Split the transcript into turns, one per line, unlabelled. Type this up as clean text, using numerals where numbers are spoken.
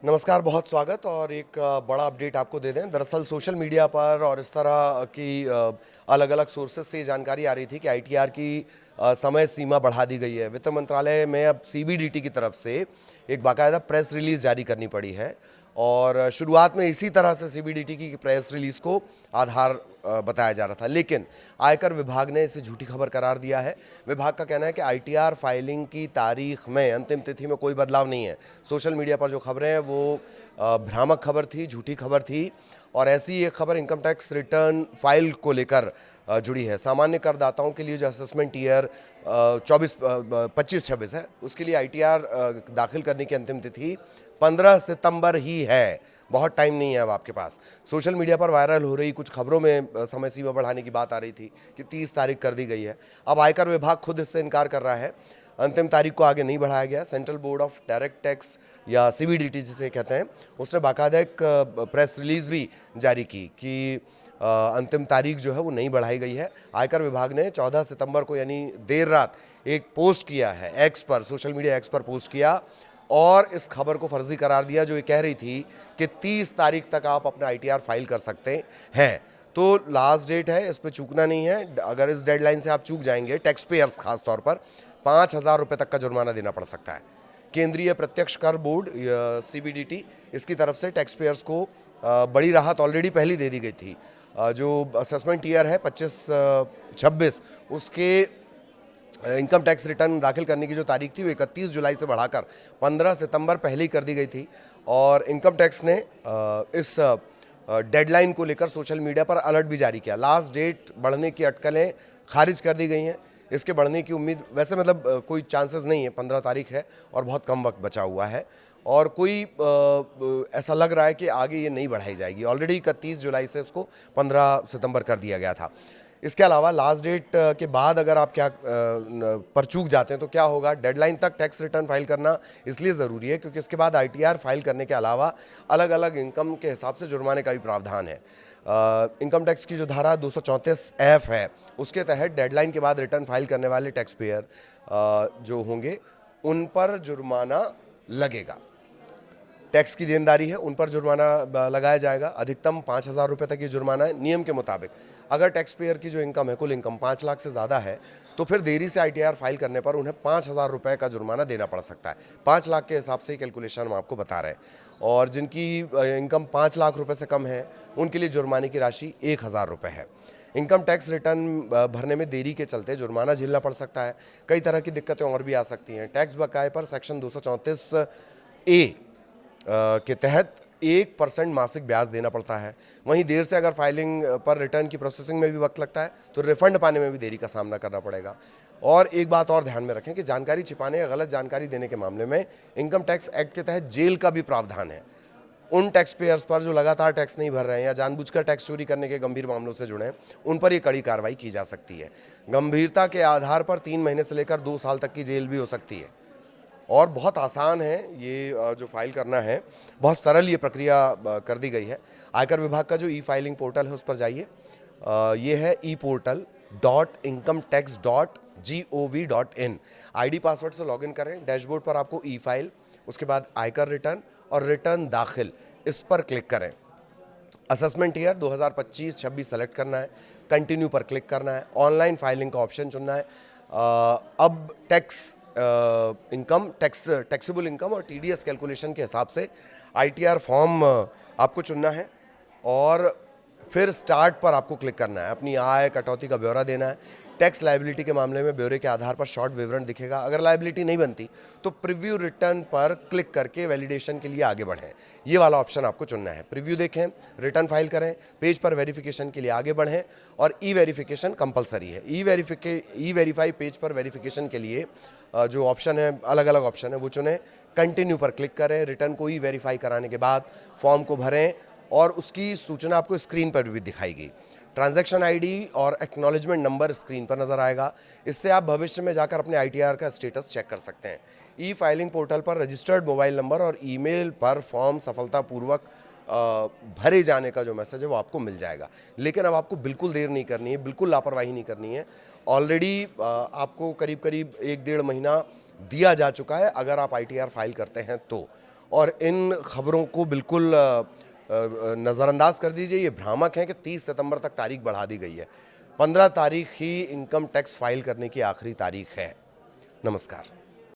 नमस्कार, बहुत स्वागत और एक बड़ा अपडेट आपको दे दें। दरअसल सोशल मीडिया पर और इस तरह की अलग-अलग सोर्सेज से जानकारी आ रही थी कि आईटीआर की समय सीमा बढ़ा दी गई है। वित्त मंत्रालय में अब सीबीडीटी की तरफ से एक बाकायदा प्रेस रिलीज़ जारी करनी पड़ी है और शुरुआत में इसी तरह से सीबीडीटी की प्रेस रिलीज़ को आधार बताया जा रहा था, लेकिन आयकर विभाग ने इसे झूठी खबर करार दिया है। विभाग का कहना है कि आईटीआर फाइलिंग की तारीख में, अंतिम तिथि में कोई बदलाव नहीं है। सोशल मीडिया पर जो खबरें हैं वो भ्रामक खबर थी, झूठी खबर थी और ऐसी एक खबर इनकम टैक्स रिटर्न फाइल को लेकर जुड़ी है। सामान्य करदाताओं के लिए जो असेसमेंट ईयर 25-26 है, उसके लिए आईटीआर दाखिल करने की अंतिम तिथि 15 सितंबर ही है। बहुत टाइम नहीं है अब आपके पास। सोशल मीडिया पर वायरल हो रही कुछ खबरों में समय सीमा बढ़ाने की बात आ रही थी कि 30 तारीख कर दी गई है। अब आयकर विभाग खुद इससे इनकार कर रहा है। अंतिम तारीख को आगे नहीं बढ़ाया गया। Central board of direct tax या सीबीडीटी जिसे कहते हैं, उसने बाकायदा एक प्रेस रिलीज़ भी जारी की कि अंतिम तारीख जो है वो नहीं बढ़ाई गई है। आयकर विभाग ने 14 सितंबर को यानी देर रात एक पोस्ट किया है एक्स पर, सोशल मीडिया एक्स पर पोस्ट किया और इस खबर को फर्जी करार दिया जो ये कह रही थी कि 30 तारीख तक आप अपना आईटीआर फाइल कर सकते हैं। तो लास्ट डेट है, इस पर चूकना नहीं है। अगर इस डेडलाइन से आप चूक जाएंगे, टैक्स पेयर्स खास तौर पर 5,000 रुपये तक का जुर्माना देना पड़ सकता है। केंद्रीय प्रत्यक्ष कर बोर्ड सीबीडीटी, इसकी तरफ से टैक्स पेयर्स को बड़ी राहत ऑलरेडी पहले दे दी गई थी। जो असेसमेंट ईयर है 25-26, उसके इनकम टैक्स रिटर्न दाखिल करने की जो तारीख थी वो 31 जुलाई से बढ़ाकर 15 सितंबर पहले ही कर दी गई थी और इनकम टैक्स ने इस डेडलाइन को लेकर सोशल मीडिया पर अलर्ट भी जारी किया। लास्ट डेट बढ़ने की अटकलें खारिज कर दी गई हैं। इसके बढ़ने की उम्मीद वैसे कोई चांसेस नहीं है। 15 तारीख है और बहुत कम वक्त बचा हुआ है और कोई ऐसा लग रहा है कि आगे ये नहीं बढ़ाई जाएगी। ऑलरेडी 31 जुलाई से इसको 15 सितंबर कर दिया गया था। इसके अलावा लास्ट डेट के बाद अगर आप पर चूक जाते हैं तो क्या होगा, डेडलाइन तक टैक्स रिटर्न फाइल करना इसलिए ज़रूरी है क्योंकि इसके बाद आईटीआर फाइल करने के अलावा अलग अलग इनकम के हिसाब से जुर्माने का भी प्रावधान है। इनकम टैक्स की जो धारा 234F है, उसके तहत डेडलाइन के बाद रिटर्न फाइल करने वाले टैक्स पेयर जो होंगे उन पर जुर्माना लगेगा। टैक्स की देनदारी है उन पर जुर्माना लगाया जाएगा। अधिकतम 5,000 रुपये तक ये जुर्माना है नियम के मुताबिक। अगर टैक्स पेयर की जो इनकम है, कुल इनकम 5 लाख से ज़्यादा है, तो फिर देरी से आईटीआर फाइल करने पर उन्हें 5,000 रुपये का जुर्माना देना पड़ सकता है। 5 लाख के हिसाब से कैलकुलेशन हम आपको बता रहे हैं और जिनकी इनकम 5 लाख रुपये से कम है उनके लिए जुर्माने की राशि 1,000 रुपये है। इनकम टैक्स रिटर्न भरने में देरी के चलते जुर्माना झेलना पड़ सकता है। कई तरह की दिक्कतें और भी आ सकती हैं। टैक्स बकाये पर सेक्शन 234A के तहत 1% मासिक ब्याज देना पड़ता है। वहीं देर से अगर फाइलिंग पर रिटर्न की प्रोसेसिंग में भी वक्त लगता है तो रिफंड पाने में भी देरी का सामना करना पड़ेगा। और एक बात और ध्यान में रखें कि जानकारी छिपाने या गलत जानकारी देने के मामले में इनकम टैक्स एक्ट के तहत जेल का भी प्रावधान है। उन टैक्स पेयर्स पर जो लगातार टैक्स नहीं भर रहे हैं या जानबूझकर टैक्स चोरी करने के गंभीर मामलों से जुड़े हैं, उन पर ये कड़ी कार्रवाई की जा सकती है। गंभीरता के आधार पर 3 महीने से लेकर 2 साल तक की जेल भी हो सकती है और बहुत आसान है ये जो फाइल करना है, बहुत सरल ये प्रक्रिया कर दी गई है। आयकर विभाग का जो ई फाइलिंग पोर्टल है उस पर जाइए। ये है eportal.incometax.gov.in। आईडी पासवर्ड से लॉगिन करें। डैशबोर्ड पर आपको ई फाइल, उसके बाद आयकर रिटर्न और रिटर्न दाखिल, इस पर क्लिक करें। असेसमेंट ईयर 2025-26 सेलेक्ट करना है, कंटिन्यू पर क्लिक करना है, ऑनलाइन फाइलिंग का ऑप्शन चुनना है। अब टैक्सेबल इनकम और टीडीएस कैलकुलेशन के हिसाब से आईटीआर फॉर्म आपको चुनना है और फिर स्टार्ट पर आपको क्लिक करना है। अपनी आय कटौती का ब्यौरा देना है। टैक्स लायबिलिटी के मामले में ब्यौरे के आधार पर शॉर्ट विवरण दिखेगा। अगर लायबिलिटी नहीं बनती तो प्रीव्यू रिटर्न पर क्लिक करके वैलिडेशन के लिए आगे बढ़ें। ये वाला ऑप्शन आपको चुनना है। प्रीव्यू देखें, रिटर्न फाइल करें, पेज पर वेरिफिकेशन के लिए आगे बढ़ें और ई वेरिफिकेशन कंपलसरी है। ई वेरीफाई पेज पर वेरिफिकेशन के लिए जो ऑप्शन है, अलग अलग ऑप्शन है, वो चुनें। कंटिन्यू पर क्लिक करें। रिटर्न को ई वेरीफाई कराने के बाद फॉर्म को भरें और उसकी सूचना आपको स्क्रीन पर भी दिखाएगी। ट्रांजैक्शन आईडी और एक्नॉलेजमेंट नंबर स्क्रीन पर नजर आएगा। इससे आप भविष्य में जाकर अपने आईटीआर का स्टेटस चेक कर सकते हैं। ई फाइलिंग पोर्टल पर रजिस्टर्ड मोबाइल नंबर और ईमेल पर फॉर्म सफलतापूर्वक भरे जाने का जो मैसेज है वो आपको मिल जाएगा। लेकिन अब आपको बिल्कुल देर नहीं करनी है, बिल्कुल लापरवाही नहीं करनी है। ऑलरेडी आपको करीब करीब 1-1.5 महीना दिया जा चुका है अगर आप आईटीआर फाइल करते हैं तो। और इन खबरों को बिल्कुल नज़रअंदाज कर दीजिए। ये भ्रामक है कि 30 सितंबर तक तारीख बढ़ा दी गई है। 15 तारीख ही इनकम टैक्स फाइल करने की आखिरी तारीख है। नमस्कार।